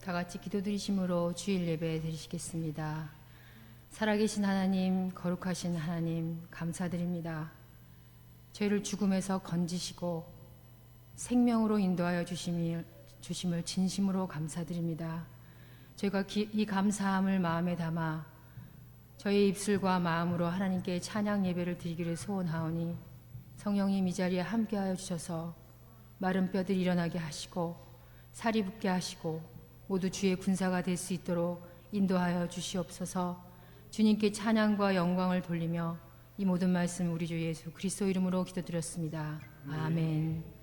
다 같이 기도드리심으로 주일 예배 드리시겠습니다. 살아계신 하나님, 거룩하신 하나님, 감사드립니다. 저희를 죽음에서 건지시고 생명으로 인도하여 주심을 진심으로 감사드립니다. 저희가 이 감사함을 마음에 담아 저희 입술과 마음으로 하나님께 찬양 예배를 드리기를 소원하오니 성령님 이 자리에 함께하여 주셔서 마른 뼈들 일어나게 하시고 살이 붙게 하시고 모두 주의 군사가 될 수 있도록 인도하여 주시옵소서. 주님께 찬양과 영광을 돌리며 이 모든 말씀 우리 주 예수 그리스도 이름으로 기도드렸습니다. 아멘.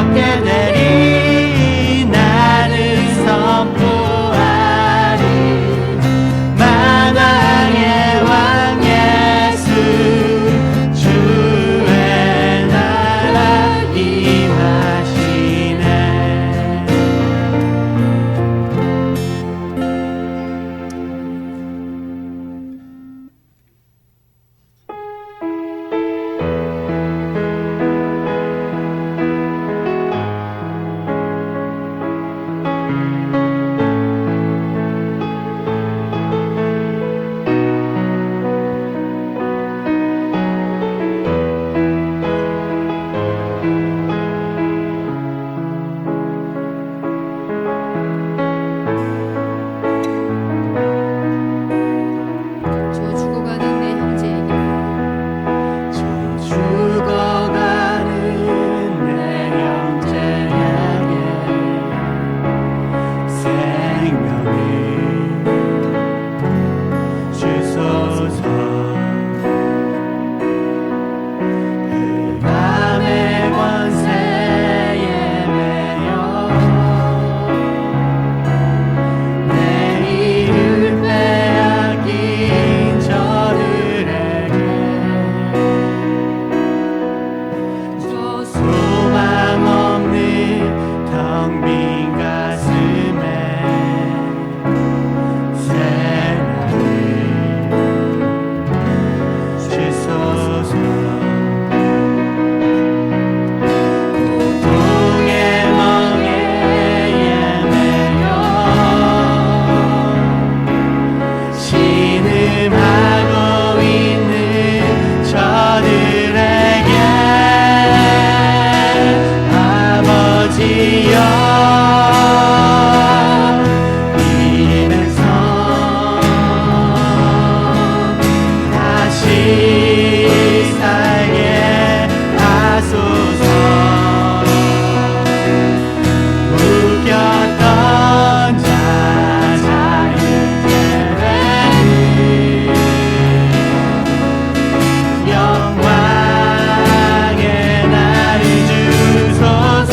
걷게 되리 영광의 날이 주소서.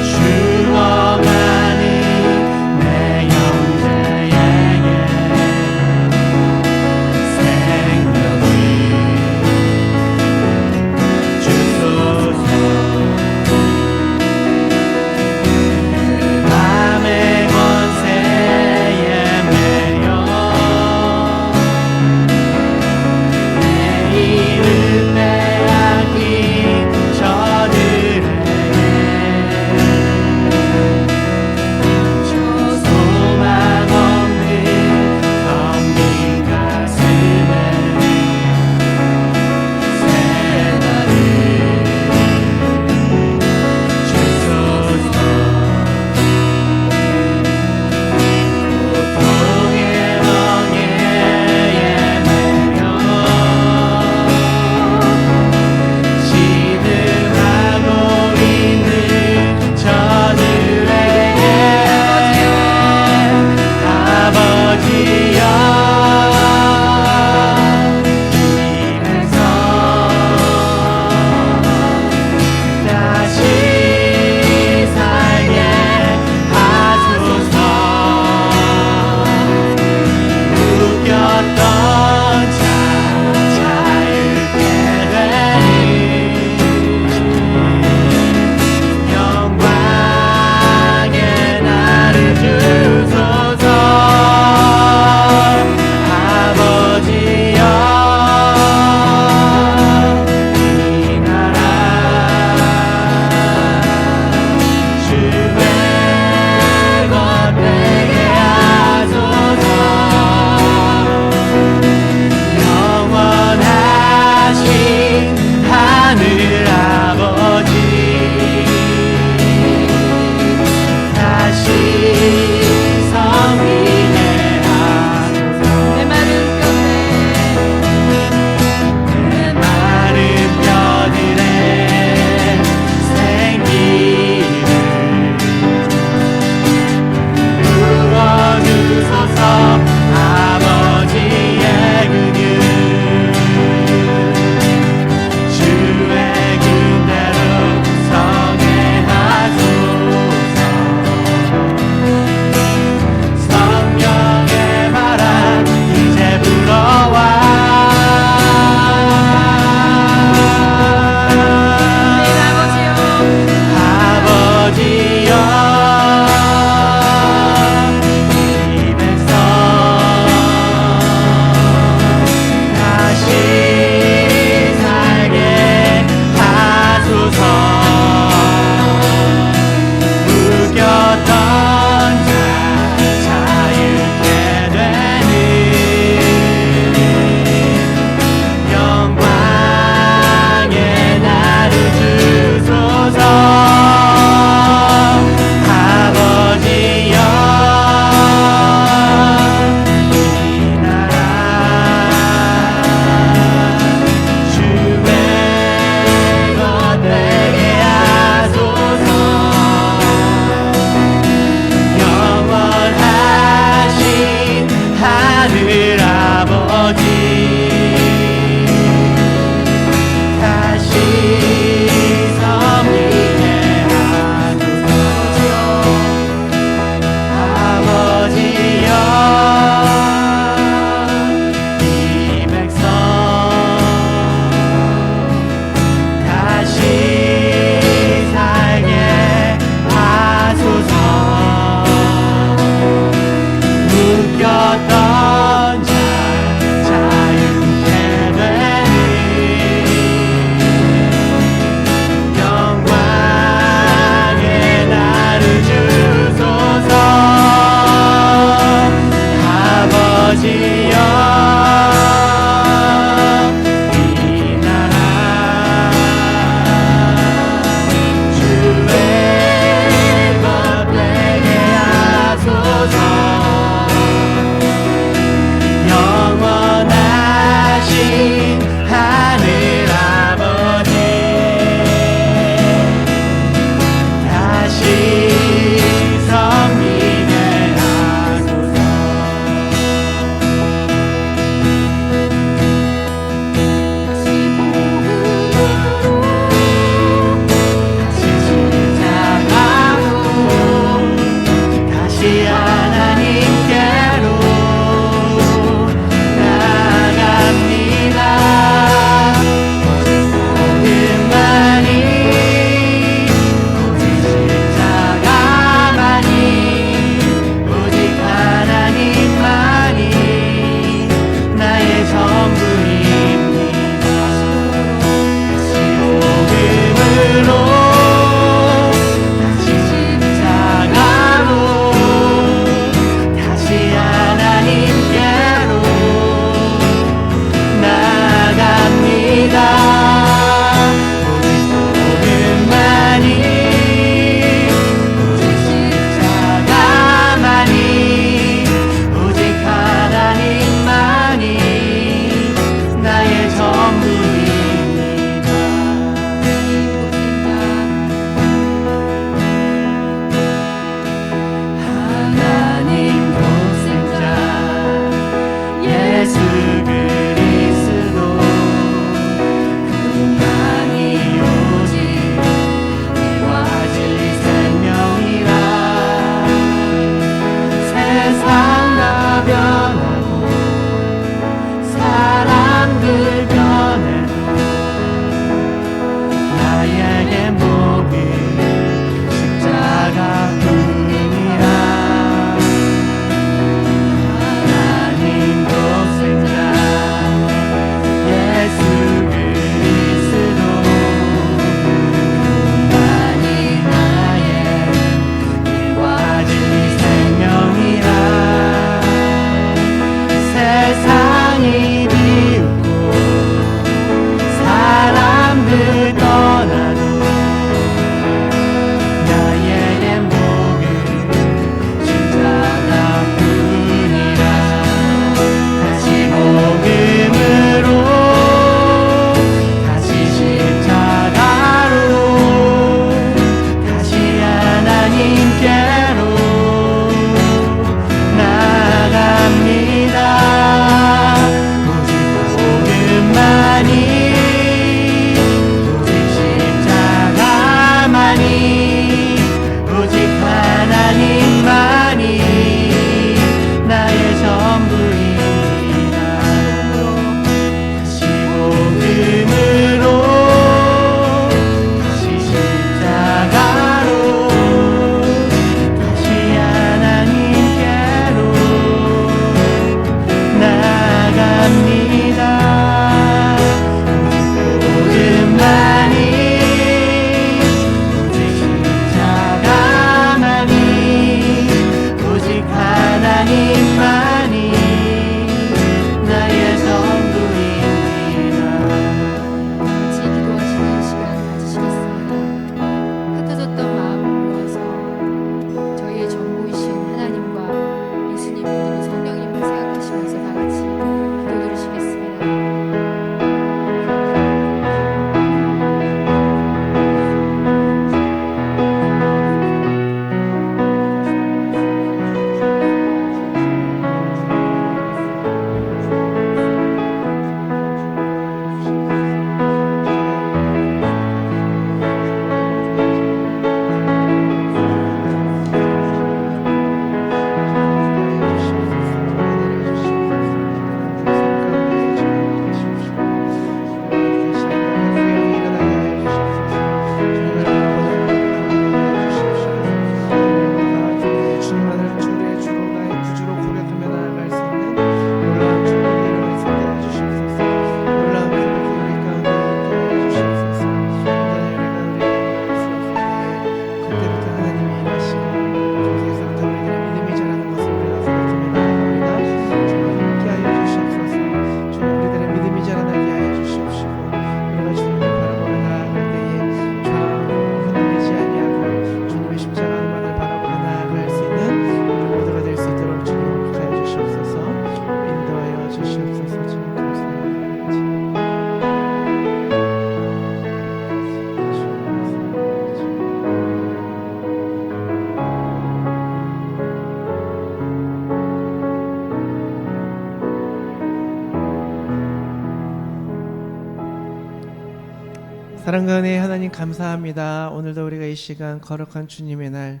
사랑과 은혜의 하나님 감사합니다. 오늘도 우리가 이 시간 거룩한 주님의 날,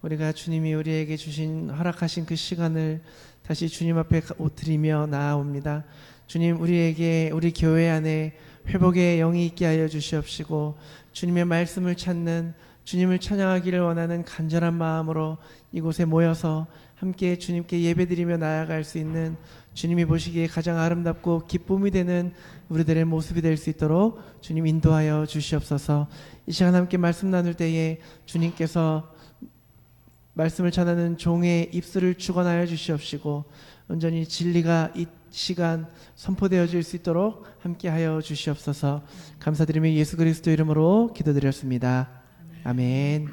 우리가 주님이 우리에게 주신 허락하신 그 시간을 다시 주님 앞에 드리며 나아옵니다. 주님, 우리에게 우리 교회 안에 회복의 영이 있게 하여 주시옵시고, 주님의 말씀을 찾는, 주님을 찬양하기를 원하는 간절한 마음으로 이곳에 모여서 함께 주님께 예배드리며 나아갈 수 있는, 주님이 보시기에 가장 아름답고 기쁨이 되는 우리들의 모습이 될 수 있도록 주님 인도하여 주시옵소서. 이 시간 함께 말씀 나눌 때에 주님께서 말씀을 전하는 종의 입술을 축원하여 주시옵시고, 온전히 진리가 이 시간 선포되어질 수 있도록 함께하여 주시옵소서. 감사드리며 예수 그리스도 이름으로 기도드렸습니다. 아멘.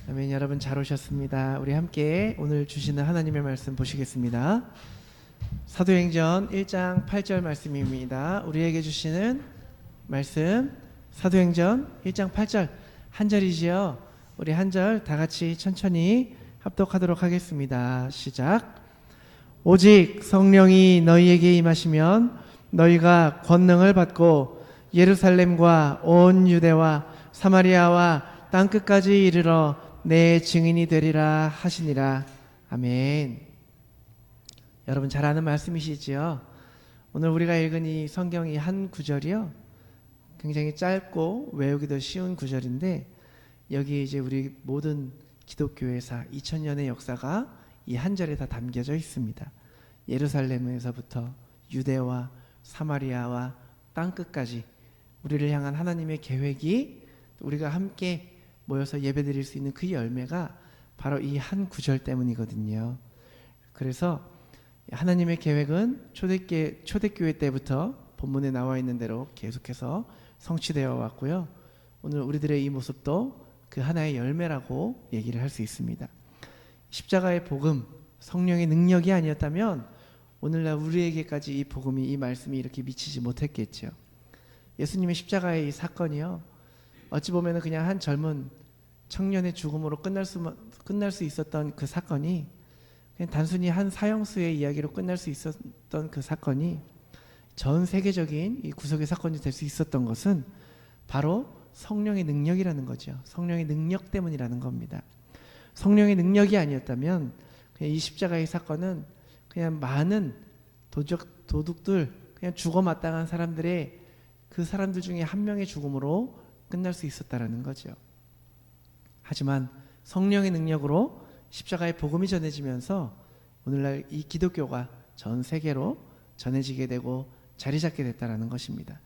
아멘. 여러분 잘 오셨습니다. 우리 함께 오늘 주시는 하나님의 말씀 보시겠습니다. 사도행전 1장 8절 말씀입니다. 우리에게 주시는 말씀 사도행전 1장 8절 한 절이지요. 우리 한 절 다 같이 천천히 합독하도록 하겠습니다. 시작. 오직 성령이 너희에게 임하시면 너희가 권능을 받고 예루살렘과 온 유대와 사마리아와 땅끝까지 이르러 내 증인이 되리라 하시니라. 아멘. 여러분 잘 아는 말씀이시지요. 오늘 우리가 읽은 이 성경이 한 구절이요, 굉장히 짧고 외우기도 쉬운 구절인데, 여기 이제 우리 모든 기독교회사 2000년의 역사가 이 한 절에 다 담겨져 있습니다. 예루살렘에서부터 유대와 사마리아와 땅끝까지 우리를 향한 하나님의 계획이, 우리가 함께 모여서 예배드릴 수 있는 그 열매가 바로 이 한 구절 때문이거든요. 그래서 하나님의 계획은 초대교회 때부터 본문에 나와 있는 대로 계속해서 성취되어 왔고요. 오늘 우리들의 이 모습도 그 하나의 열매라고 얘기를 할 수 있습니다. 십자가의 복음, 성령의 능력이 아니었다면 오늘날 우리에게까지 이 복음이, 이 말씀이 이렇게 미치지 못했겠죠. 예수님의 십자가의 이 사건이요, 어찌 보면 그냥 한 젊은 청년의 죽음으로 끝날 수 있었던 그 사건이, 그냥 단순히 한 사형수의 이야기로 끝날 수 있었던 그 사건이, 전 세계적인 이 구속의 사건이 될 수 있었던 것은 바로 성령의 능력이라는 거죠. 성령의 능력 때문이라는 겁니다. 성령의 능력이 아니었다면 그냥 이 십자가의 사건은 그냥 많은 도둑들, 그냥 죽어 마땅한 사람들의 그 사람들 중에 한 명의 죽음으로 끝날 수 있었다라는 거죠. 하지만 성령의 능력으로 십자가의 복음이 전해지면서 오늘날 이 기독교가 전 세계로 전해지게 되고 자리 잡게 됐다라는 것입니다.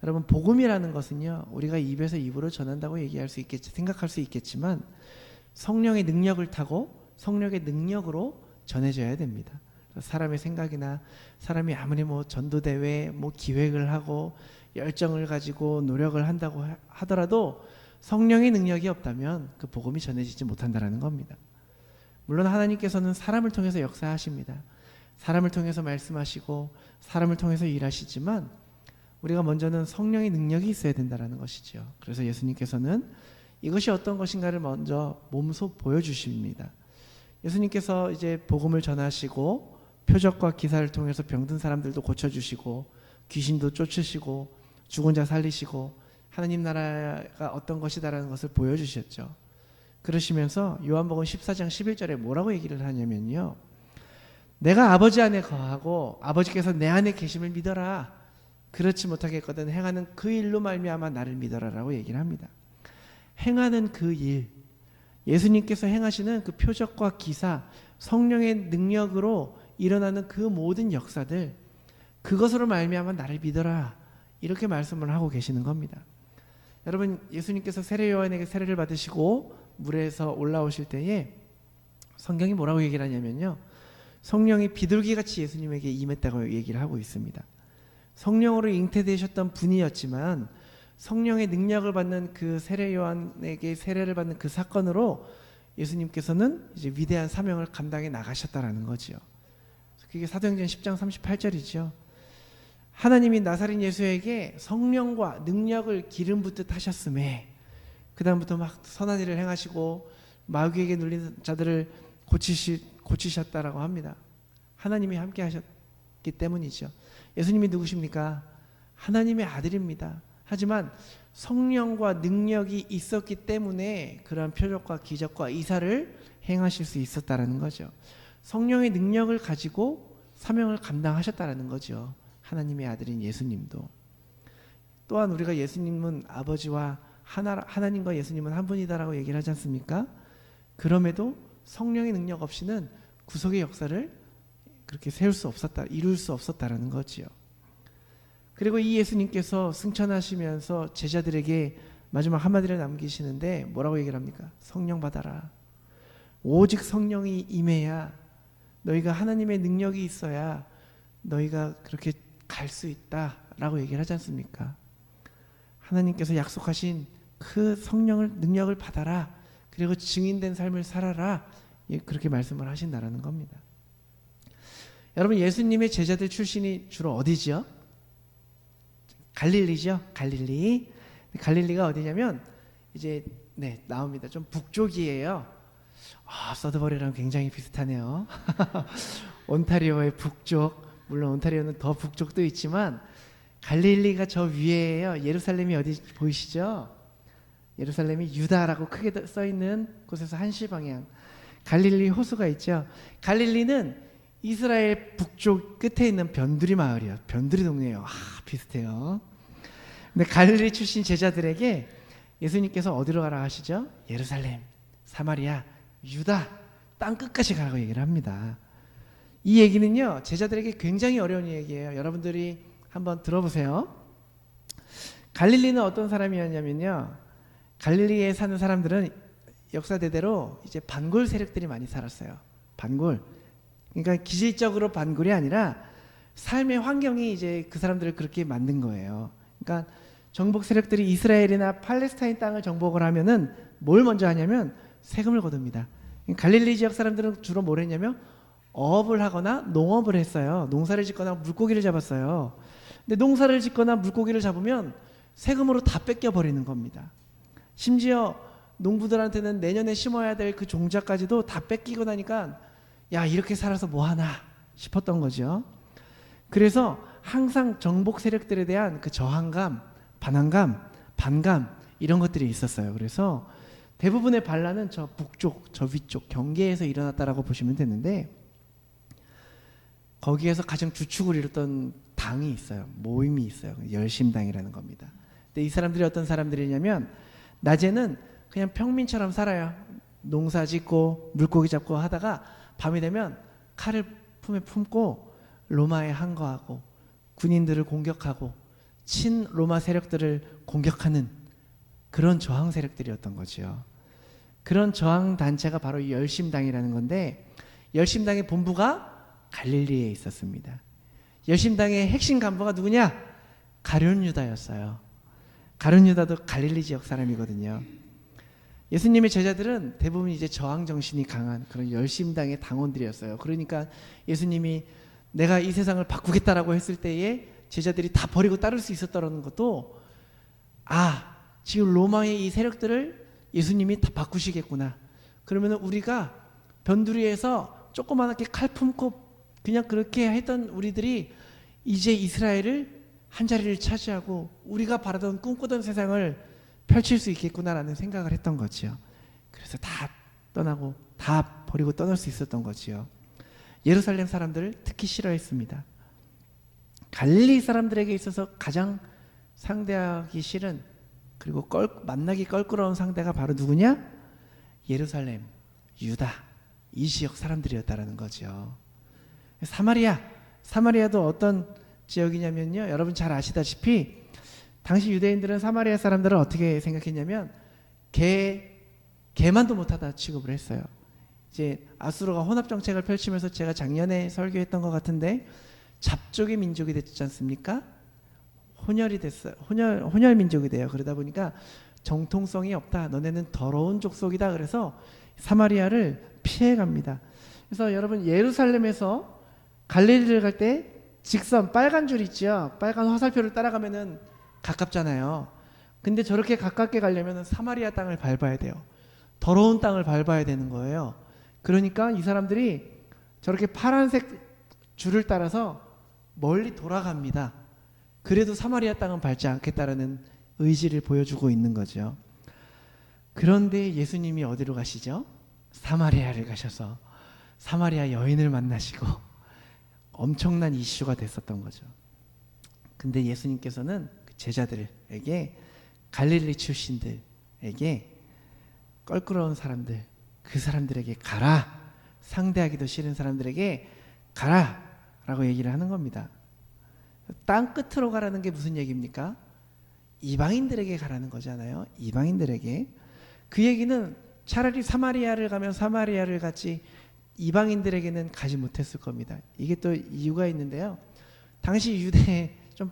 여러분, 복음이라는 것은요, 우리가 입에서 입으로 전한다고 얘기할 수 있겠지, 생각할 수 있겠지만 성령의 능력을 타고 성령의 능력으로 전해져야 됩니다. 사람의 생각이나 사람이 아무리 뭐 전도대회 뭐 기획을 하고 열정을 가지고 노력을 한다고 하더라도 성령의 능력이 없다면 그 복음이 전해지지 못한다라는 겁니다. 물론 하나님께서는 사람을 통해서 역사하십니다. 사람을 통해서 말씀하시고 사람을 통해서 일하시지만 우리가 먼저는 성령의 능력이 있어야 된다는 것이죠. 그래서 예수님께서는 이것이 어떤 것인가를 먼저 몸소 보여주십니다. 예수님께서 이제 복음을 전하시고 표적과 기사를 통해서 병든 사람들도 고쳐주시고 귀신도 쫓으시고 죽은 자 살리시고 하나님 나라가 어떤 것이다라는 것을 보여주셨죠. 그러시면서 요한복음 14장 11절에 뭐라고 얘기를 하냐면요, 내가 아버지 안에 거하고 아버지께서 내 안에 계심을 믿어라. 그렇지 못하겠거든 행하는 그 일로 말미암아 나를 믿어라라고 얘기를 합니다. 행하는 그 일, 예수님께서 행하시는 그 표적과 기사, 성령의 능력으로 일어나는 그 모든 역사들, 그것으로 말미암아 나를 믿어라, 이렇게 말씀을 하고 계시는 겁니다. 여러분, 예수님께서 세례 요한에게 세례를 받으시고 물에서 올라오실 때에 성경이 뭐라고 얘기를 하냐면요, 성령이 비둘기같이 예수님에게 임했다고 얘기를 하고 있습니다. 성령으로 잉태되셨던 분이었지만 성령의 능력을 받는 그 세례 요한에게 세례를 받는 그 사건으로 예수님께서는 이제 위대한 사명을 감당해 나가셨다라는 거지요. 그게 사도행전 10장 38절이죠. 하나님이 나사렛 예수에게 성령과 능력을 기름 붓듯 하셨음에 그 다음부터 막 선한 일을 행하시고 마귀에게 눌린 자들을 고치셨다라고 합니다. 하나님이 함께 하셨기 때문이죠. 예수님이 누구십니까? 하나님의 아들입니다. 하지만 성령과 능력이 있었기 때문에 그러한 표적과 기적과 이사를 행하실 수 있었다라는 거죠. 성령의 능력을 가지고 사명을 감당하셨다라는 거죠. 하나님의 아들인 예수님도. 또한 우리가 예수님은 아버지와 하나님과 예수님은 한 분이다라고 얘기를 하지 않습니까? 그럼에도 성령의 능력 없이는 구속의 역사를 그렇게 세울 수 없었다, 이룰 수 없었다라는 거지요. 그리고 이 예수님께서 승천하시면서 제자들에게 마지막 한마디를 남기시는데 뭐라고 얘기를 합니까? 성령 받아라. 오직 성령이 임해야, 너희가 하나님의 능력이 있어야 너희가 그렇게 갈 수 있다라고 얘기를 하지 않습니까? 하나님께서 약속하신 그 성령을, 능력을 받아라. 그리고 증인된 삶을 살아라. 그렇게 말씀을 하신다라는 겁니다. 여러분, 예수님의 제자들 출신이 주로 어디죠? 갈릴리죠. 갈릴리가 어디냐면 이제 나옵니다. 좀 북쪽이에요. 서드버리랑 굉장히 비슷하네요. 온타리오의 북쪽, 물론 온타리오는 더 북쪽도 있지만 갈릴리가 저 위에예요. 예루살렘이 어디 보이시죠? 예루살렘이 유다라고 크게 써 있는 곳에서 한시 방향 갈릴리 호수가 있죠. 갈릴리는 이스라엘 북쪽 끝에 있는 변두리 마을이에요. 변두리 동네예요. 비슷해요. 근데 갈릴리 출신 제자들에게 예수님께서 어디로 가라 하시죠? 예루살렘, 사마리아, 유다 땅 끝까지 가라고 얘기를 합니다. 이 얘기는요, 제자들에게 굉장히 어려운 얘기예요. 여러분들이 한번 들어보세요. 갈릴리는 어떤 사람이었냐면요, 갈릴리에 사는 사람들은 역사대대로 이제 반골 세력들이 많이 살았어요. 반골. 그러니까 기질적으로 반골이 아니라 삶의 환경이 이제 그 사람들을 그렇게 만든 거예요. 그러니까 정복 세력들이 이스라엘이나 팔레스타인 땅을 정복을 하면은 뭘 먼저 하냐면 세금을 거둡니다. 갈릴리 지역 사람들은 주로 뭘 했냐면 어업을 하거나 농업을 했어요. 농사를 짓거나 물고기를 잡았어요. 근데 농사를 짓거나 물고기를 잡으면 세금으로 다 뺏겨버리는 겁니다. 심지어 농부들한테는 내년에 심어야 될 그 종자까지도 다 뺏기고 나니까 야, 이렇게 살아서 뭐하나 싶었던 거죠. 그래서 항상 정복 세력들에 대한 그 저항감, 반항감, 반감 이런 것들이 있었어요. 그래서 대부분의 반란은 저 북쪽, 저 위쪽 경계에서 일어났다라고 보시면 되는데, 거기에서 가장 주축을 이뤘던 당이 있어요. 모임이 있어요. 열심당이라는 겁니다. 근데 이 사람들이 어떤 사람들이냐면 낮에는 그냥 평민처럼 살아요. 농사 짓고 물고기 잡고 하다가 밤이 되면 칼을 품에 품고 로마에 항거하고 군인들을 공격하고 친로마 세력들을 공격하는 그런 저항 세력들이었던 거죠. 그런 저항 단체가 바로 이 열심당이라는 건데, 열심당의 본부가 갈릴리에 있었습니다. 열심당의 핵심 간부가 누구냐? 가룟 유다였어요. 가룟 유다도 갈릴리 지역 사람이거든요. 예수님의 제자들은 대부분 이제 저항 정신이 강한 그런 열심당의 당원들이었어요. 그러니까 예수님이 내가 이 세상을 바꾸겠다라고 했을 때에 제자들이 다 버리고 따를 수 있었다는 것도, 지금 로마의 이 세력들을 예수님이 다 바꾸시겠구나. 그러면 우리가 변두리에서 조그맣게 칼 품고 그냥 그렇게 했던 우리들이 이제 이스라엘을 한 자리를 차지하고 우리가 바라던 꿈꾸던 세상을 펼칠 수 있겠구나라는 생각을 했던 거지요. 그래서 다 떠나고 다 버리고 떠날 수 있었던 거지요. 예루살렘 사람들을 특히 싫어했습니다. 갈릴리 사람들에게 있어서 가장 상대하기 싫은, 그리고 만나기 껄끄러운 상대가 바로 누구냐? 예루살렘, 유다 이 지역 사람들이었다라는 거죠. 사마리아도 어떤 지역이냐면요, 여러분 잘 아시다시피 당시 유대인들은 사마리아 사람들을 어떻게 생각했냐면 개만도 못하다 취급을 했어요. 이제 아수르가 혼합 정책을 펼치면서 제가 작년에 설교했던 것 같은데, 잡족의 민족이 됐지 않습니까? 혼혈이 됐어요. 혼혈 민족이 돼요. 그러다 보니까 정통성이 없다. 너네는 더러운 족속이다. 그래서 사마리아를 피해갑니다. 그래서 여러분 예루살렘에서 갈릴리를 갈 때 직선 빨간 줄 있죠. 빨간 화살표를 따라가면은 가깝잖아요. 근데 저렇게 가깝게 가려면 사마리아 땅을 밟아야 돼요. 더러운 땅을 밟아야 되는 거예요. 그러니까 이 사람들이 저렇게 파란색 줄을 따라서 멀리 돌아갑니다. 그래도 사마리아 땅은 밟지 않겠다라는 의지를 보여주고 있는 거죠. 그런데 예수님이 어디로 가시죠? 사마리아를 가셔서 사마리아 여인을 만나시고 엄청난 이슈가 됐었던 거죠. 근데 예수님께서는 제자들에게, 갈릴리 출신들에게 껄끄러운 사람들, 그 사람들에게 가라, 상대하기도 싫은 사람들에게 가라 라고 얘기를 하는 겁니다. 땅 끝으로 가라는 게 무슨 얘기입니까? 이방인들에게 가라는 거잖아요. 이방인들에게. 그 얘기는 차라리 사마리아를 가면 사마리아를 갔지 이방인들에게는 가지 못했을 겁니다. 이게 또 이유가 있는데요. 당시 유대에 좀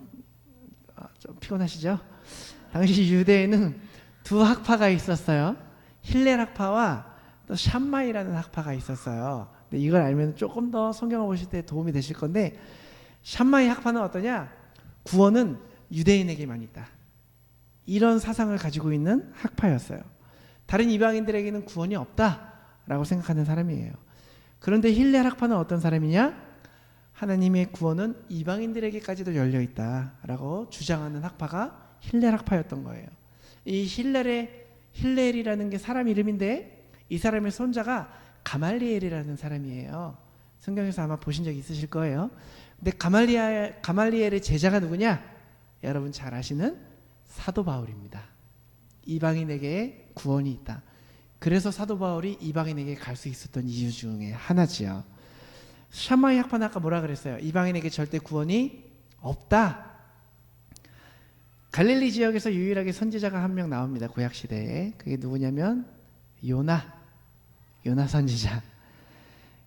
피곤하시죠? 당시 유대에는 두 학파가 있었어요. 힐렐 학파와 또 샴마이라는 학파가 있었어요. 근데 이걸 알면 조금 더 성경을 보실 때 도움이 되실 건데, 샴마이 학파는 어떠냐? 구원은 유대인에게만 있다. 이런 사상을 가지고 있는 학파였어요. 다른 이방인들에게는 구원이 없다라고 생각하는 사람이에요. 그런데 힐렐 학파는 어떤 사람이냐? 하나님의 구원은 이방인들에게까지도 열려있다라고 주장하는 학파가 힐렐 학파였던 거예요. 이 힐렐이라는 게 사람 이름인데, 이 사람의 손자가 가말리엘이라는 사람이에요. 성경에서 아마 보신 적 있으실 거예요. 근데 가말리엘의 제자가 누구냐? 여러분 잘 아시는 사도 바울입니다. 이방인에게 구원이 있다. 그래서 사도 바울이 이방인에게 갈 수 있었던 이유 중에 하나지요. 샤마이 학파는 아까 뭐라 그랬어요? 이방인에게 절대 구원이 없다. 갈릴리 지역에서 유일하게 선지자가 한 명 나옵니다. 구약시대에. 그게 누구냐면 요나 선지자.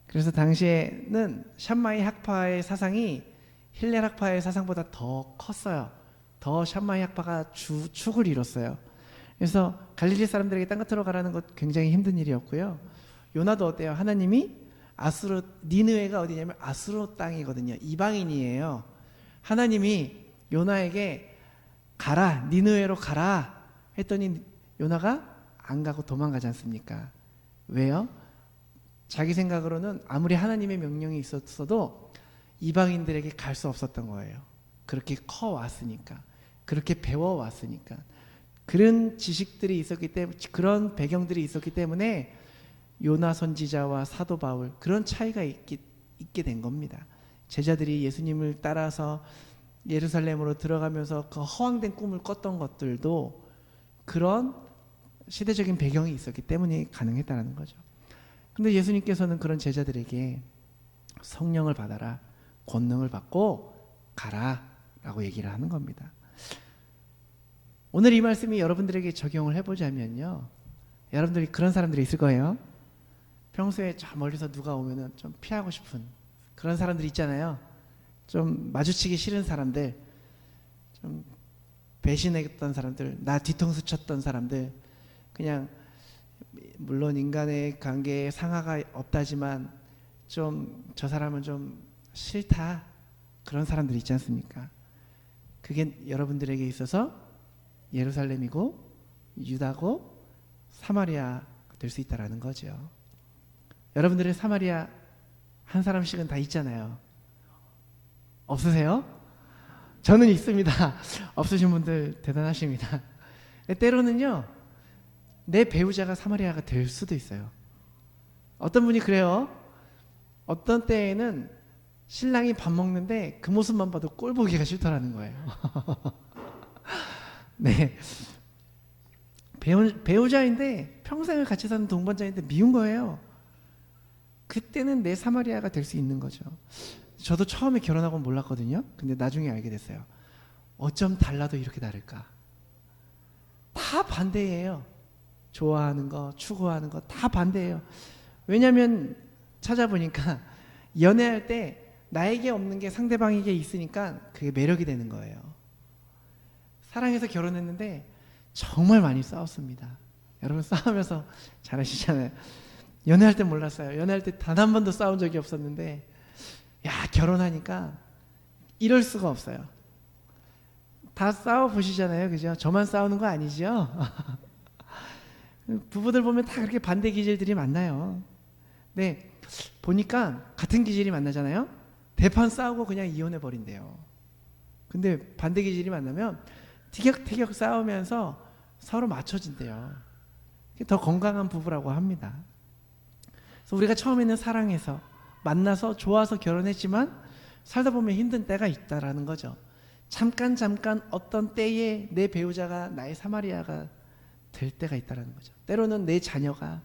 그래서 당시에는 샴마이 학파의 사상이 힐렐 학파의 사상보다 더 컸어요. 더 샴마이 학파가 축을 이뤘어요. 그래서 갈릴리 사람들에게 땅 끝으로 가라는 것 굉장히 힘든 일이었고요. 요나도 어때요? 하나님이 니느웨가 어디냐면 아수르 땅이거든요. 이방인이에요. 하나님이 요나에게 가라, 니느웨로 가라 했더니 요나가 안 가고 도망가지 않습니까? 왜요? 자기 생각으로는 아무리 하나님의 명령이 있었어도 이방인들에게 갈 수 없었던 거예요. 그렇게 커왔으니까, 그렇게 배워왔으니까, 그런 지식들이 있었기 때문에, 그런 배경들이 있었기 때문에 요나 선지자와 사도 바울, 그런 차이가 있게 된 겁니다. 제자들이 예수님을 따라서 예루살렘으로 들어가면서 그 허황된 꿈을 꿨던 것들도 그런 시대적인 배경이 있었기 때문에 가능했다는 거죠. 근데 예수님께서는 그런 제자들에게 성령을 받아라, 권능을 받고 가라 라고 얘기를 하는 겁니다. 오늘 이 말씀이 여러분들에게 적용을 해보자면요, 여러분들이 그런 사람들이 있을 거예요. 평소에 저 멀리서 누가 오면은 좀 피하고 싶은 그런 사람들 있잖아요. 좀 마주치기 싫은 사람들, 좀 배신했던 사람들, 나 뒤통수 쳤던 사람들, 그냥 물론 인간의 관계에 상하가 없다지만 좀 저 사람은 좀 싫다, 그런 사람들 있지 않습니까? 그게 여러분들에게 있어서 예루살렘이고 유다고 사마리아 될 수 있다라는 거죠. 여러분들의 사마리아 한 사람씩은 다 있잖아요. 없으세요? 저는 있습니다. 없으신 분들 대단하십니다. 때로는요, 내 배우자가 사마리아가 될 수도 있어요. 어떤 분이 그래요. 어떤 때에는 신랑이 밥 먹는데 그 모습만 봐도 꼴 보기가 싫더라는 거예요. 네, 배우자인데 평생을 같이 사는 동반자인데 미운 거예요. 그때는 내 사마리아가 될 수 있는 거죠. 저도 처음에 결혼하고는 몰랐거든요. 근데 나중에 알게 됐어요. 어쩜 달라도 이렇게 다를까. 다 반대예요. 좋아하는 거, 추구하는 거 다 반대예요. 왜냐하면 찾아보니까 연애할 때 나에게 없는 게 상대방에게 있으니까 그게 매력이 되는 거예요. 사랑해서 결혼했는데 정말 많이 싸웠습니다. 여러분 싸우면서 잘하시잖아요. 연애할 때 몰랐어요. 연애할 때 단 한 번도 싸운 적이 없었는데, 야, 결혼하니까 이럴 수가 없어요. 다 싸워 보시잖아요, 그죠? 저만 싸우는 거 아니죠? 부부들 보면 다 그렇게 반대 기질들이 많나요? 네, 보니까 같은 기질이 만나잖아요. 대판 싸우고 그냥 이혼해 버린대요. 근데 반대 기질이 만나면 티격태격 싸우면서 서로 맞춰진대요. 더 건강한 부부라고 합니다. 그래서 우리가 처음에는 사랑해서 만나서 좋아서 결혼했지만 살다 보면 힘든 때가 있다라는 거죠. 잠깐 어떤 때에 내 배우자가 나의 사마리아가 될 때가 있다라는 거죠. 때로는 내 자녀가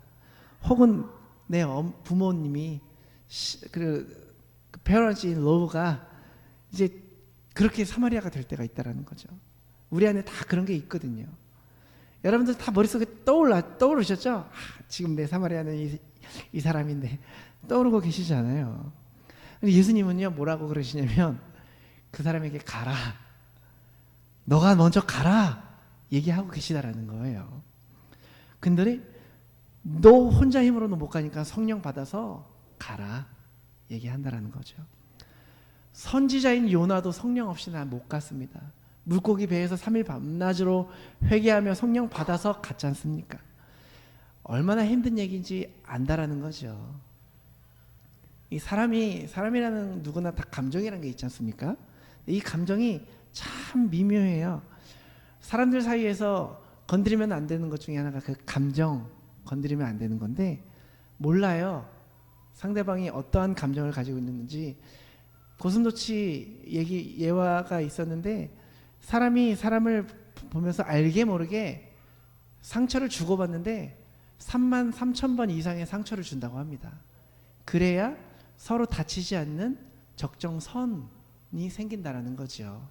혹은 내 부모님이 그 parents in law가 이제 그렇게 사마리아가 될 때가 있다라는 거죠. 우리 안에 다 그런 게 있거든요. 여러분들 다 머릿속에 떠오르셨죠? 아, 지금 내 사마리아는 이 사람인데 떠오르고 계시지 않아요? 근데 예수님은요, 뭐라고 그러시냐면 그 사람에게 가라, 너가 먼저 가라 얘기하고 계시다라는 거예요. 근데 너 혼자 힘으로는 못 가니까 성령 받아서 가라 얘기한다라는 거죠. 선지자인 요나도 성령 없이 난 못 갔습니다. 물고기 배에서 3일 밤낮으로 회개하며 성령 받아서 갔지 않습니까? 얼마나 힘든 얘기인지 안다라는 거죠. 이 사람이라는 누구나 다 감정이라는 게 있지 않습니까? 이 감정이 참 미묘해요. 사람들 사이에서 건드리면 안 되는 것 중에 하나가 그 감정, 건드리면 안 되는 건데 몰라요. 상대방이 어떠한 감정을 가지고 있는지. 고슴도치 예화가 있었는데 사람이 사람을 보면서 알게 모르게 상처를 주고받는데 33,000번 이상의 상처를 준다고 합니다. 그래야 서로 다치지 않는 적정선이 생긴다라는 거죠.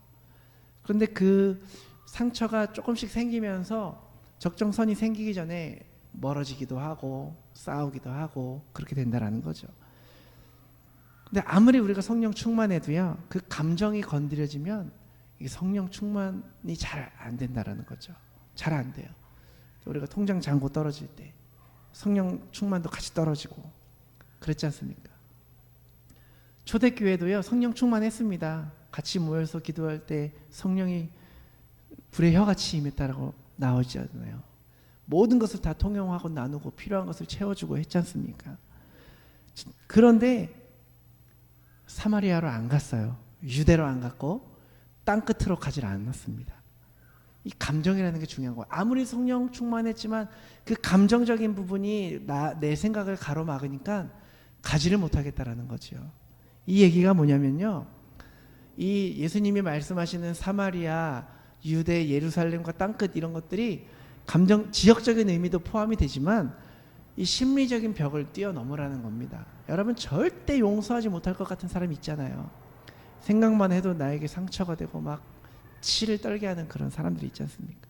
그런데 그 상처가 조금씩 생기면서 적정선이 생기기 전에 멀어지기도 하고 싸우기도 하고 그렇게 된다라는 거죠. 근데 아무리 우리가 성령 충만해도요, 그 감정이 건드려지면 이 성령 충만이 잘 안 된다라는 거죠. 잘 안 돼요. 우리가 통장 잔고 떨어질 때 성령 충만도 같이 떨어지고 그랬지 않습니까? 초대교회도요, 성령 충만했습니다. 같이 모여서 기도할 때 성령이 불의 혀같이 임했다라고 나오지 않나요? 모든 것을 다 통용하고 나누고 필요한 것을 채워주고 했지 않습니까? 그런데 사마리아로 안 갔어요. 유대로 안 갔고 땅끝으로 가질 않았습니다. 이 감정이라는 게 중요한 거예요. 아무리 성령 충만했지만 그 감정적인 부분이 내 생각을 가로막으니까 가지를 못하겠다라는 거죠. 이 얘기가 뭐냐면요, 이 예수님이 말씀하시는 사마리아, 유대, 예루살렘과 땅끝 이런 것들이 감정, 지역적인 의미도 포함이 되지만 이 심리적인 벽을 뛰어넘으라는 겁니다. 여러분, 절대 용서하지 못할 것 같은 사람이 있잖아요. 생각만 해도 나에게 상처가 되고 막 치를 떨게 하는 그런 사람들이 있지 않습니까?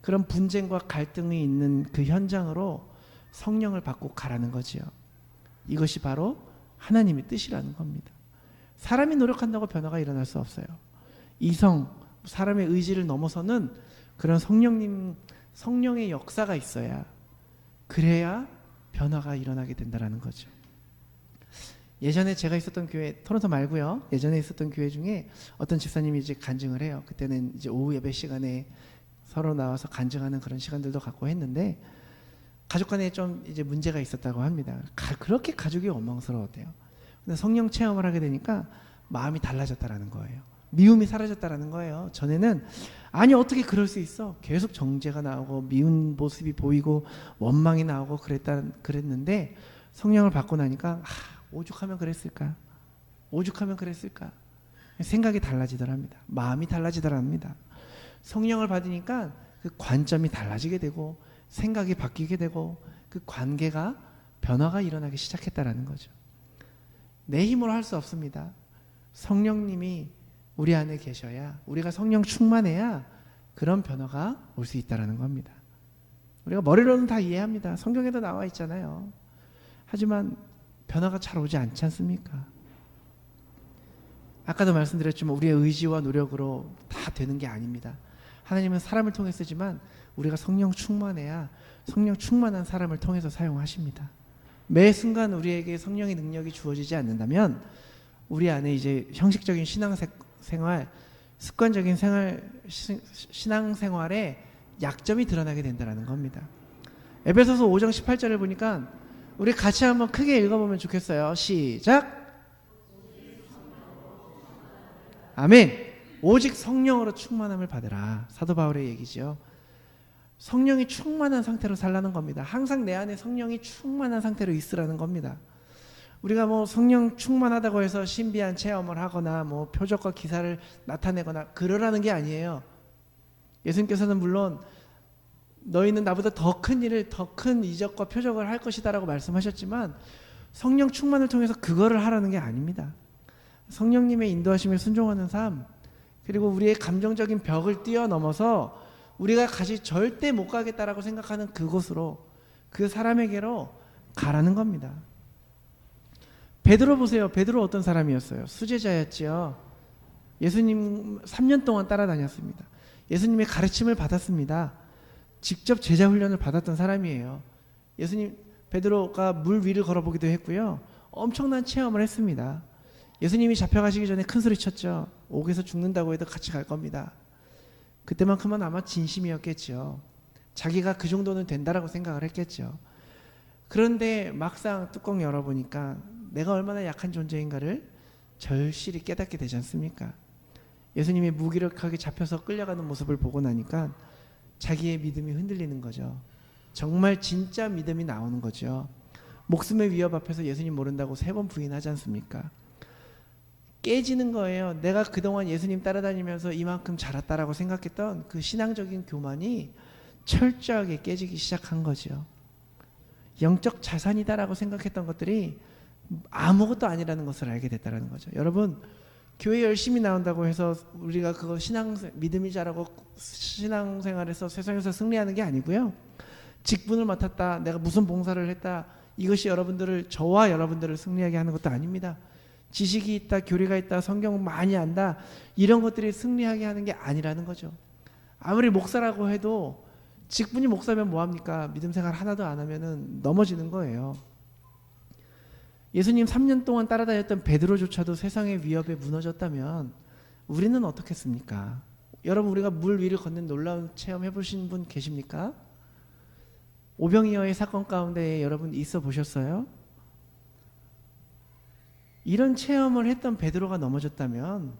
그런 분쟁과 갈등이 있는 그 현장으로 성령을 받고 가라는 거지요. 이것이 바로 하나님의 뜻이라는 겁니다. 사람이 노력한다고 변화가 일어날 수 없어요. 이성, 사람의 의지를 넘어서는 그런 성령의 역사가 있어야, 그래야 변화가 일어나게 된다는 거죠. 예전에 제가 있었던 교회, 토론토 말고요, 예전에 있었던 교회 중에 어떤 집사님이 이제 간증을 해요. 그때는 이제 오후 예배 시간에 서로 나와서 간증하는 그런 시간들도 갖고 했는데, 가족 간에 좀 이제 문제가 있었다고 합니다. 그렇게 가족이 원망스러웠대요. 근데 성령 체험을 하게 되니까 마음이 달라졌다라는 거예요. 미움이 사라졌다라는 거예요. 전에는 아니 어떻게 그럴 수 있어? 계속 정죄가 나오고 미운 모습이 보이고 원망이 나오고 그랬는데, 성령을 받고 나니까 오죽하면 그랬을까? 오죽하면 그랬을까? 생각이 달라지더랍니다. 마음이 달라지더랍니다. 성령을 받으니까 그 관점이 달라지게 되고 생각이 바뀌게 되고 그 관계가 변화가 일어나기 시작했다라는 거죠. 내 힘으로 할 수 없습니다. 성령님이 우리 안에 계셔야, 우리가 성령 충만해야 그런 변화가 올 수 있다라는 겁니다. 우리가 머리로는 다 이해합니다. 성경에도 나와 있잖아요. 하지만 변화가 잘 오지 않지 않습니까? 아까도 말씀드렸지만 우리의 의지와 노력으로 다 되는 게 아닙니다. 하나님은 사람을 통해 쓰지만 우리가 성령 충만해야 성령 충만한 사람을 통해서 사용하십니다. 매 순간 우리에게 성령의 능력이 주어지지 않는다면 우리 안에 이제 형식적인 신앙생활, 습관적인 신앙생활에 약점이 드러나게 된다는 겁니다. 에베소서 5장 18절을 보니까 우리 같이 한번 크게 읽어보면 좋겠어요. 시작. 아멘. 오직 성령으로 충만함을 받으라. 사도 바울의 얘기죠. 성령이 충만한 상태로 살라는 겁니다. 항상 내 안에 성령이 충만한 상태로 있으라는 겁니다. 우리가 뭐 성령 충만하다고 해서 신비한 체험을 하거나 뭐 표적과 기사를 나타내거나 그러라는 게 아니에요. 예수님께서는 물론 너희는 나보다 더 큰 일을, 더 큰 이적과 표적을 할 것이다 라고 말씀하셨지만 성령 충만을 통해서 그거를 하라는 게 아닙니다. 성령님의 인도하심에 순종하는 삶, 그리고 우리의 감정적인 벽을 뛰어넘어서 우리가 같이 절대 못 가겠다라고 생각하는 그곳으로, 그 사람에게로 가라는 겁니다. 베드로 보세요. 베드로 어떤 사람이었어요? 수제자였지요. 예수님 3년 동안 따라다녔습니다. 예수님의 가르침을 받았습니다. 직접 제자 훈련을 받았던 사람이에요. 예수님, 베드로가 물 위를 걸어보기도 했고요. 엄청난 체험을 했습니다. 예수님이 잡혀가시기 전에 큰 소리 쳤죠. 옥에서 죽는다고 해도 같이 갈 겁니다. 그때만큼은 아마 진심이었겠죠. 자기가 그 정도는 된다라고 생각을 했겠죠. 그런데 막상 뚜껑 열어보니까 내가 얼마나 약한 존재인가를 절실히 깨닫게 되지 않습니까? 예수님이 무기력하게 잡혀서 끌려가는 모습을 보고 나니까 자기의 믿음이 흔들리는 거죠. 정말 진짜 믿음이 나오는 거죠. 목숨의 위협 앞에서 예수님 모른다고 3번 부인하지 않습니까? 깨지는 거예요. 내가 그동안 예수님 따라다니면서 이만큼 자랐다라고 생각했던 그 신앙적인 교만이 철저하게 깨지기 시작한 거죠. 영적 자산이다라고 생각했던 것들이 아무것도 아니라는 것을 알게 됐다는 거죠. 여러분, 교회 열심히 나온다고 해서 우리가 그거 믿음이 자라고 신앙생활에서 세상에서 승리하는 게 아니고요. 직분을 맡았다, 내가 무슨 봉사를 했다, 이것이 저와 여러분들을 승리하게 하는 것도 아닙니다. 지식이 있다, 교리가 있다, 성경 많이 안다, 이런 것들이 승리하게 하는 게 아니라는 거죠. 아무리 목사라고 해도 직분이 목사면 뭐합니까? 믿음 생활 하나도 안 하면은 넘어지는 거예요. 예수님 3년 동안 따라다녔던 베드로조차도 세상의 위협에 무너졌다면 우리는 어떻겠습니까? 여러분, 우리가 물 위를 걷는 놀라운 체험 해보신 분 계십니까? 오병이어의 사건 가운데 여러분 있어 보셨어요? 이런 체험을 했던 베드로가 넘어졌다면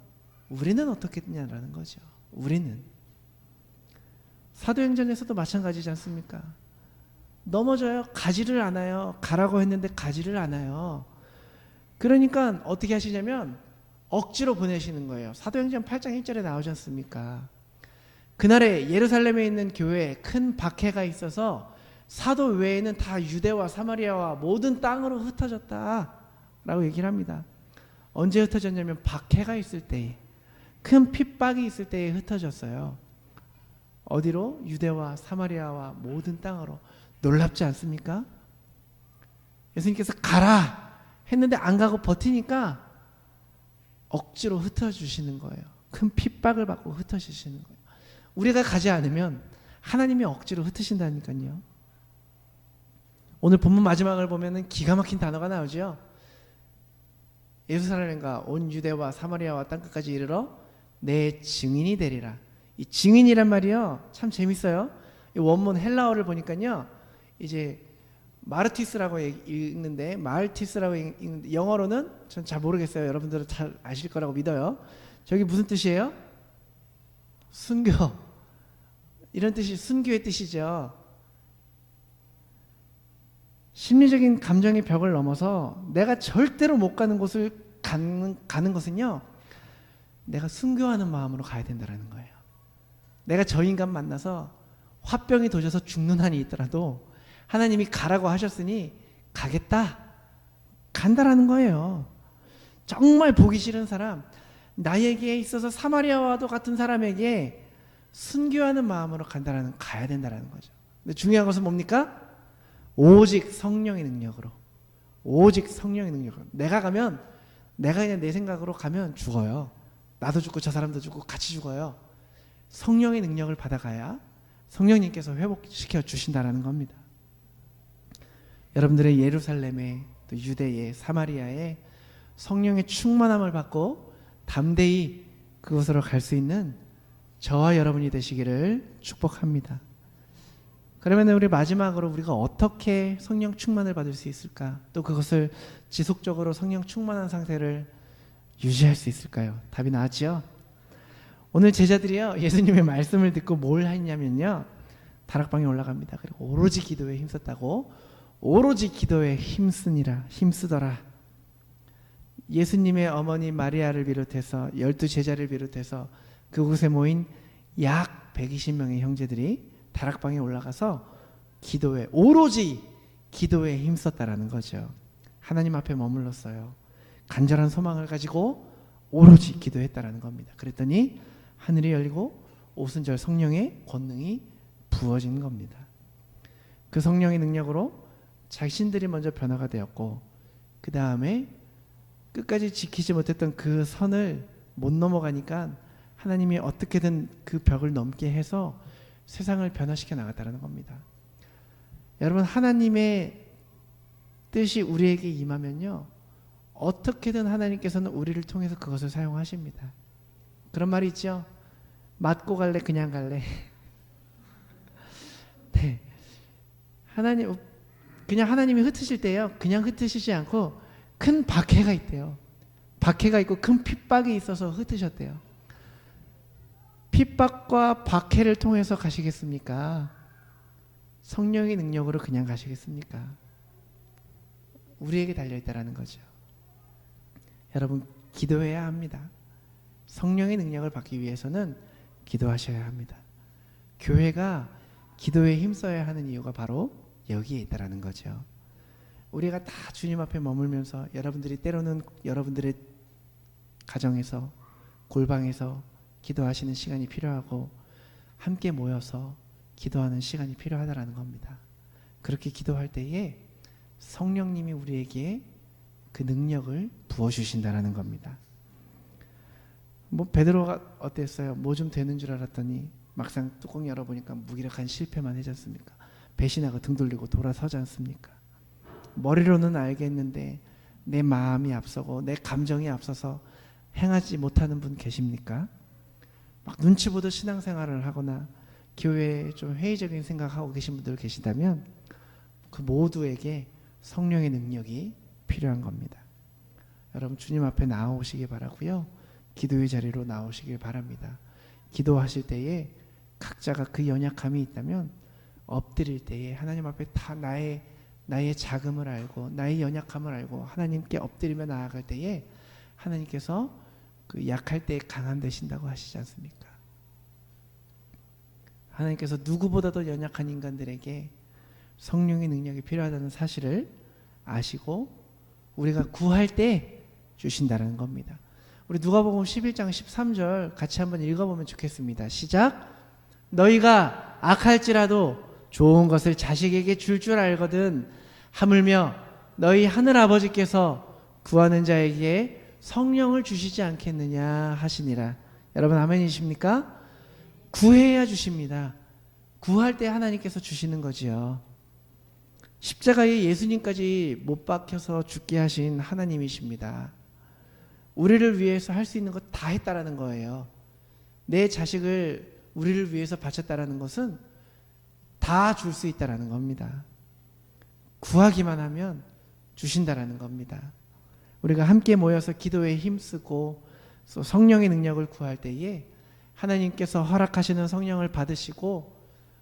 우리는 어떻겠냐라는 거죠. 우리는 사도행전에서도 마찬가지지 않습니까? 넘어져요. 가지를 않아요. 가라고 했는데 가지를 않아요. 그러니까 어떻게 하시냐면 억지로 보내시는 거예요. 사도행전 8장 1절에 나오지 않습니까? 그날에 예루살렘에 있는 교회에 큰 박해가 있어서 사도 외에는 다 유대와 사마리아와 모든 땅으로 흩어졌다 라고 얘기를 합니다. 언제 흩어졌냐면 박해가 있을 때에, 큰 핍박이 있을 때에 흩어졌어요. 어디로? 유대와 사마리아와 모든 땅으로. 놀랍지 않습니까? 예수님께서 가라 했는데 안 가고 버티니까 억지로 흩어주시는 거예요. 큰 핍박을 받고 흩어주시는 거예요. 우리가 가지 않으면 하나님이 억지로 흩으신다니까요. 오늘 본문 마지막을 보면은 기가 막힌 단어가 나오죠. 예루살렘과 온 유대와 사마리아와 땅끝까지 이르러 내 증인이 되리라. 이 증인이란 말이요 참 재밌어요. 이 원문 헬라어를 보니까요 이제 마르티스라고 읽는데 마르티스라고 읽는데 영어로는 전 잘 모르겠어요. 여러분들은 잘 아실 거라고 믿어요. 저기 무슨 뜻이에요? 순교. 이런 뜻이 순교의 뜻이죠. 심리적인 감정의 벽을 넘어서 내가 절대로 못 가는 곳을 가는 것은요 내가 순교하는 마음으로 가야 된다는 거예요. 내가 저 인간 만나서 화병이 도져서 죽는 한이 있더라도 하나님이 가라고 하셨으니 가겠다. 간다라는 거예요. 정말 보기 싫은 사람, 나에게 있어서 사마리아와도 같은 사람에게 순교하는 마음으로 가야 된다라는 거죠. 근데 중요한 것은 뭡니까? 오직 성령의 능력으로. 오직 성령의 능력으로. 내가 가면 내가 그냥 내 생각으로 가면 죽어요. 나도 죽고 저 사람도 죽고 같이 죽어요. 성령의 능력을 받아가야 성령님께서 회복시켜 주신다라는 겁니다. 여러분들의 예루살렘에 또 유대에 사마리아에 성령의 충만함을 받고 담대히 그곳으로 갈 수 있는 저와 여러분이 되시기를 축복합니다. 그러면 우리 마지막으로 우리가 어떻게 성령 충만을 받을 수 있을까? 또 그것을 지속적으로 성령 충만한 상태를 유지할 수 있을까요? 답이 나왔죠? 오늘 제자들이요 예수님의 말씀을 듣고 뭘 했냐면요 다락방에 올라갑니다. 그리고 오로지 기도에 힘썼다고. 오로지 기도에 힘쓰더라. 예수님의 어머니 마리아를 비롯해서 12제자를 비롯해서 그곳에 모인 약 120명의 형제들이 다락방에 올라가서 오로지 기도에 힘썼다라는 거죠. 하나님 앞에 머물렀어요. 간절한 소망을 가지고 오로지 기도했다라는 겁니다. 그랬더니 하늘이 열리고 오순절 성령의 권능이 부어진 겁니다. 그 성령의 능력으로 자신들이 먼저 변화가 되었고 그 다음에 끝까지 지키지 못했던 그 선을 못 넘어가니까 하나님이 어떻게든 그 벽을 넘게 해서 세상을 변화시켜 나갔다는 겁니다. 여러분 하나님의 뜻이 우리에게 임하면요 어떻게든 하나님께서는 우리를 통해서 그것을 사용하십니다. 그런 말이 있죠. 맞고 갈래 그냥 갈래. 네. 그냥 하나님이 흩으실 때요 그냥 흩으시지 않고 큰 박해가 있대요. 박해가 있고 큰 핍박이 있어서 흩으셨대요. 핍박과 박해를 통해서 가시겠습니까? 성령의 능력으로 그냥 가시겠습니까? 우리에게 달려있다라는 거죠. 여러분 기도해야 합니다. 성령의 능력을 받기 위해서는 기도하셔야 합니다. 교회가 기도에 힘써야 하는 이유가 바로 여기에 있다라는 거죠. 우리가 다 주님 앞에 머물면서 여러분들이 때로는 여러분들의 가정에서 골방에서 기도하시는 시간이 필요하고 함께 모여서 기도하는 시간이 필요하다라는 겁니다. 그렇게 기도할 때에 성령님이 우리에게 그 능력을 부어주신다라는 겁니다. 베드로가 어땠어요? 뭐 좀 되는 줄 알았더니 막상 뚜껑 열어보니까 무기력한 실패만 하지 않습니까? 배신하고 등 돌리고 돌아서지 않습니까? 머리로는 알겠는데 내 마음이 앞서고 내 감정이 앞서서 행하지 못하는 분 계십니까? 막 눈치 보듯 신앙생활을 하거나 교회에 좀 회의적인 생각하고 계신 분들 계시다면 그 모두에게 성령의 능력이 필요한 겁니다. 여러분 주님 앞에 나오시기 바라고요. 기도의 자리로 나오시길 바랍니다. 기도하실 때에 각자가 그 연약함이 있다면 엎드릴 때에 하나님 앞에 다 나의 자금을 알고 나의 연약함을 알고 하나님께 엎드리며 나아갈 때에 하나님께서 그 약할 때 강함 되신다고 하시지 않습니까? 하나님께서 누구보다도 연약한 인간들에게 성령의 능력이 필요하다는 사실을 아시고 우리가 구할 때 주신다는 겁니다. 우리 누가복음 11장 13절 같이 한번 읽어보면 좋겠습니다. 시작. 너희가 악할지라도 좋은 것을 자식에게 줄 알거든 하물며 너희 하늘 아버지께서 구하는 자에게 성령을 주시지 않겠느냐 하시니라. 여러분 아멘이십니까? 구해야 주십니다. 구할 때 하나님께서 주시는 거지요. 십자가에 예수님까지 못 박혀서 죽게 하신 하나님이십니다. 우리를 위해서 할 수 있는 것 다 했다라는 거예요. 내 자식을 우리를 위해서 바쳤다라는 것은 다 줄 수 있다라는 겁니다. 구하기만 하면 주신다라는 겁니다. 우리가 함께 모여서 기도에 힘쓰고 성령의 능력을 구할 때에 하나님께서 허락하시는 성령을 받으시고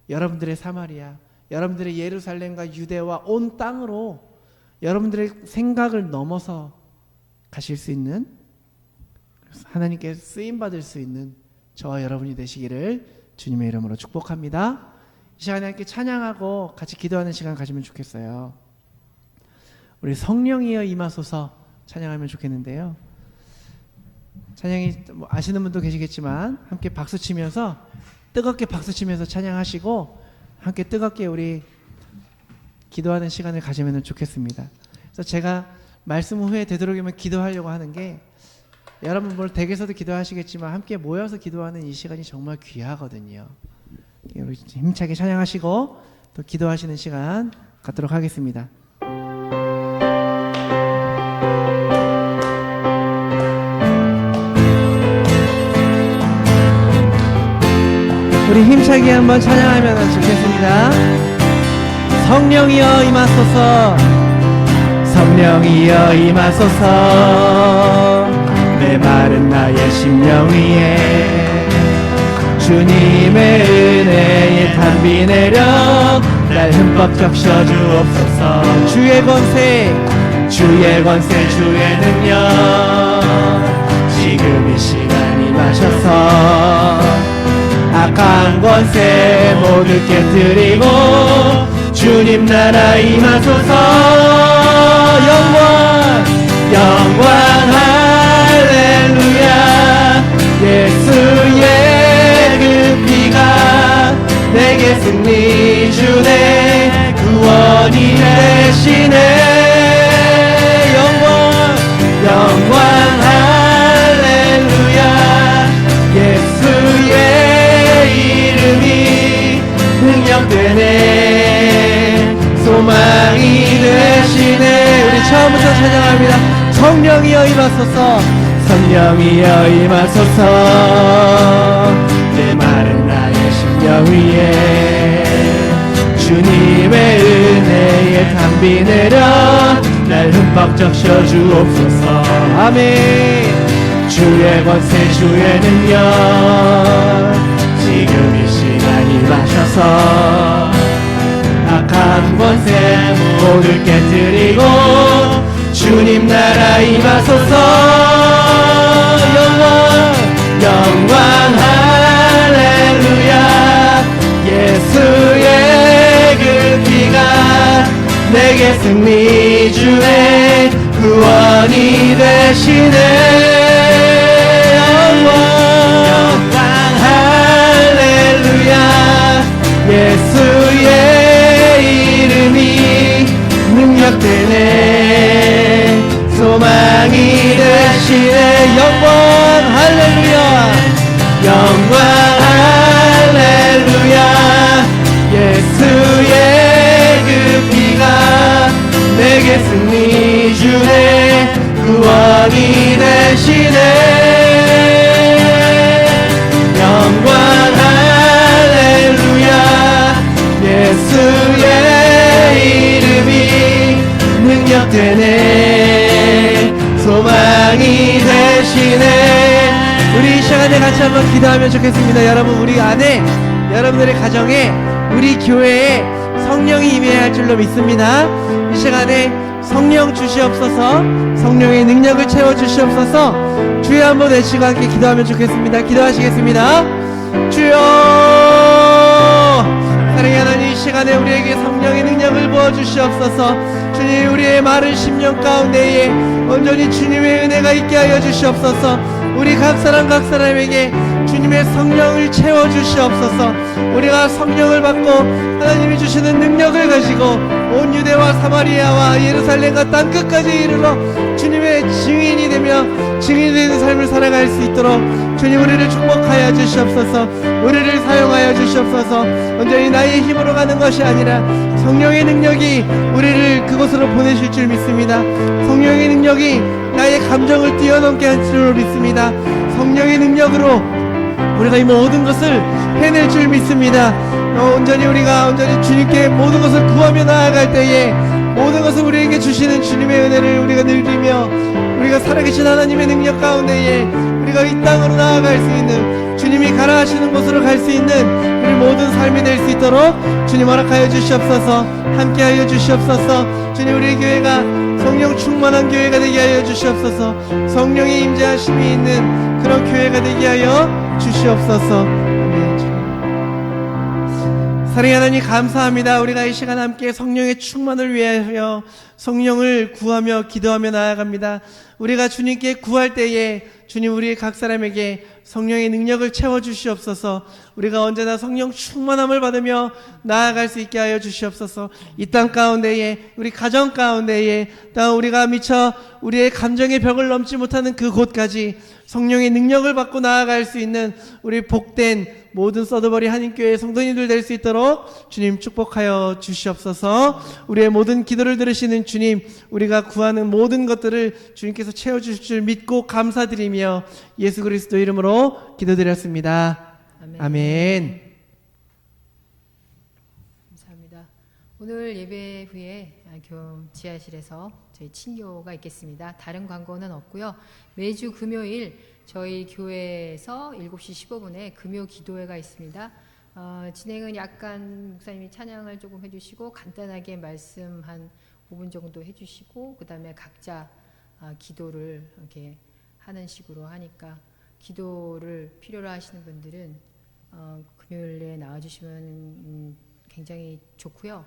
여러분들의 사마리아, 여러분들의 예루살렘과 유대와 온 땅으로 여러분들의 생각을 넘어서 가실 수 있는, 하나님께 쓰임받을 수 있는 저와 여러분이 되시기를 주님의 이름으로 축복합니다. 이 시간에 함께 찬양하고 같이 기도하는 시간 가지면 좋겠어요. 우리 성령이여 임하소서 찬양하면 좋겠는데요. 찬양이 아시는 분도 계시겠지만 함께 박수치면서 뜨겁게 박수치면서 찬양하시고 함께 뜨겁게 우리 기도하는 시간을 가지면 좋겠습니다. 그래서 제가 말씀 후에 되도록이면 기도하려고 하는 게, 여러분 뭘 댁에서도 기도하시겠지만 함께 모여서 기도하는 이 시간이 정말 귀하거든요. 우리 힘차게 찬양하시고 또 기도하시는 시간 갖도록 하겠습니다. 우리 힘차게 한번 찬양하면 좋겠습니다. 성령이여 임하소서, 성령이여 임하소서, 메마른 나의 심령 위에 주님의 은혜의 단비 내려 날 흠뻑 적셔 주옵소서. 주의 권세, 주의 권세, 주의 능력 지금 이 시간 임하셔서 악한 권세 모두 깨뜨리고 주님 나라 임하소서. 영광 할렐루야. 예수의 그 피가 내게 승리 주네, 구원이 되시네. 영광 할렐루야. 예수의 이름이 능력되네, 소망이 되시네. 우리 처음부터 찬양합니다. 성령이여 임하소서, 성령이여 임하소서, 메마른 나의 심령 위에 주님의 은혜의 단비 내려 날 흠뻑 적셔 주옵소서. 아멘. 주의 권세, 주의 능력 지금 이 시간 임하셔서 악한 권세 모두 깨뜨리고 주님 나라 임하소서. 영광 할렐루야. 예수의 그 피가 내게 승리 주네, 구원이 되시네. 영광 할렐루야. 예수의 이름이 능력되네, 소망이 되시네. 영광 할렐루야. 영광 할렐루야. 예수의 그 피가 내게 승리 주네, 구원이 되시네. 영광 할렐루야. 예수의 이름이 능력되네, 소망이 되시네. 기도하면 좋겠습니다. 여러분, 우리 안에, 여러분들의 가정에, 우리 교회에 성령이 임해야 할 줄로 믿습니다. 이 시간에 성령 주시옵소서, 성령의 능력을 채워주시옵소서. 주여 한번 외치고 함께 기도하면 좋겠습니다. 기도하시겠습니다. 주여, 사랑의 하나님, 이 시간에 우리에게 성령의 능력을 부어주시옵소서. 주님, 우리의 마른 심령 가운데에 온전히 주님의 은혜가 있게 하여 주시옵소서. 우리 각 사람에게 주님의 성령을 채워주시옵소서. 우리가 성령을 받고 하나님이 주시는 능력을 가지고 온 유대와 사마리아와 예루살렘과 땅끝까지 이르러 주님의 증인이 되는 삶을 살아갈 수 있도록 주님, 우리를 축복하여 주시옵소서. 우리를 사용하여 주시옵소서. 온전히 나의 힘으로 가는 것이 아니라 성령의 능력이 우리를 그곳으로 보내실 줄 믿습니다. 성령의 능력이 나의 감정을 뛰어넘게 할 줄 믿습니다. 성령의 능력으로 우리가 이 모든 것을 해낼 줄 믿습니다. 우리가 온전히 주님께 모든 것을 구하며 나아갈 때에 모든 것을 우리에게 주시는 주님의 은혜를 우리가 누리며 우리가 살아계신 하나님의 능력 가운데에 우리가 이 땅으로 나아갈 수 있는, 주님이 가라 하시는 곳으로 갈 수 있는 우리 모든 삶이 될 수 있도록 주님 허락하여 주시옵소서. 함께하여 주시옵소서. 주님, 우리 교회가 성령 충만한 교회가 되게 하여 주시옵소서. 성령의 임재하심이 있는 그런 교회가 되게 하여 주시옵소서. 아멘. 사랑의 하나님, 감사합니다. 우리가 이 시간 함께 성령의 충만을 위하여 성령을 구하며 기도하며 나아갑니다. 우리가 주님께 구할 때에 주님, 우리 각 사람에게 성령의 능력을 채워주시옵소서. 우리가 언제나 성령 충만함을 받으며 나아갈 수 있게 하여 주시옵소서. 이 땅 가운데에, 우리 가정 가운데에, 또 우리가 미처 우리의 감정의 벽을 넘지 못하는 그곳까지 성령의 능력을 받고 나아갈 수 있는 우리 복된 모든 서드버리 한인교회 성도님들 될 수 있도록 주님 축복하여 주시옵소서. 우리의 모든 기도를 들으시는 주님, 우리가 구하는 모든 것들을 주님께서 채워주실 줄 믿고 감사드리며 예수 그리스도 이름으로 기도드렸습니다. 아멘. 아멘. 감사합니다. 오늘 예배 후에 지하실에서 저희 친교가 있겠습니다. 다른 광고는 없고요. 매주 금요일 저희 교회에서 7시 15분에 금요 기도회가 있습니다. 진행은 약간 목사님이 찬양을 조금 해주시고 간단하게 말씀 한 5분 정도 해주시고 그 다음에 각자 기도를 이렇게 하는 식으로 하니까 기도를 필요로 하시는 분들은 금요일에 나와주시면 굉장히 좋고요.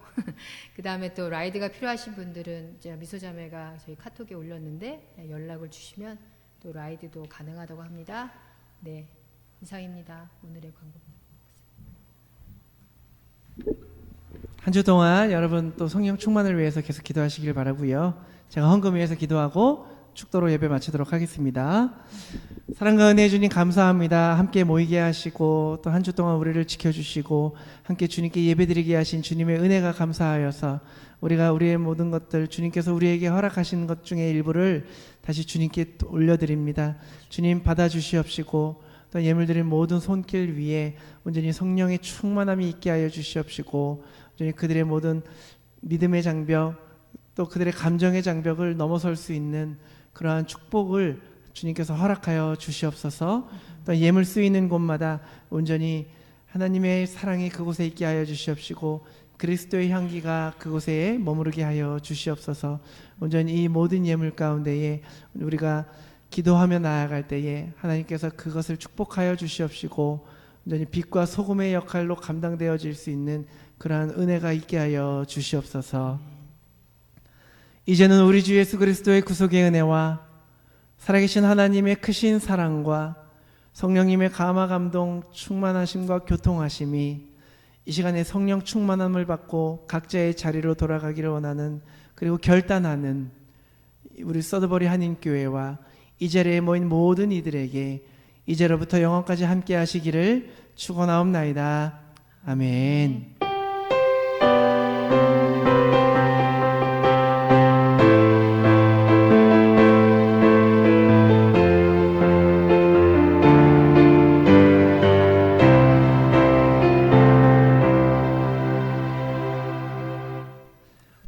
그 다음에 또 라이드가 필요하신 분들은 제가 미소자매가 저희 카톡에 올렸는데 연락을 주시면 또 라이드도 가능하다고 합니다. 네, 이상입니다. 오늘의 광고. 한 주 동안 여러분 또 성령 충만을 위해서 계속 기도하시길 바라고요. 제가 헌금 위해서 기도하고 축도로 예배 마치도록 하겠습니다. 사랑과 은혜의 주님 감사합니다. 함께 모이게 하시고 또 한 주 동안 우리를 지켜주시고 함께 주님께 예배드리게 하신 주님의 은혜가 감사하여서 우리가 우리의 모든 것들 주님께서 우리에게 허락하신 것 중에 일부를 다시 주님께 올려드립니다. 주님 받아주시옵시고 또 예물드린 모든 손길 위에 온전히 성령의 충만함이 있게 하여 주시옵시고 온전히 그들의 모든 믿음의 장벽 또 그들의 감정의 장벽을 넘어설 수 있는 그러한 축복을 주님께서 허락하여 주시옵소서. 또 예물 쓰이는 곳마다 온전히 하나님의 사랑이 그곳에 있게 하여 주시옵시고 그리스도의 향기가 그곳에 머무르게 하여 주시옵소서. 온전히 이 모든 예물 가운데에 우리가 기도하며 나아갈 때에 하나님께서 그것을 축복하여 주시옵시고 온전히 빛과 소금의 역할로 감당되어질 수 있는 그러한 은혜가 있게 하여 주시옵소서. 이제는 우리 주 예수 그리스도의 구속의 은혜와 살아계신 하나님의 크신 사랑과 성령님의 감화 감동 충만하심과 교통하심이 이 시간에 성령 충만함을 받고 각자의 자리로 돌아가기를 원하는 그리고 결단하는 우리 서드버리 한인교회와 이 자리에 모인 모든 이들에게 이제로부터 영원까지 함께 하시기를 축원하옵나이다. 아멘.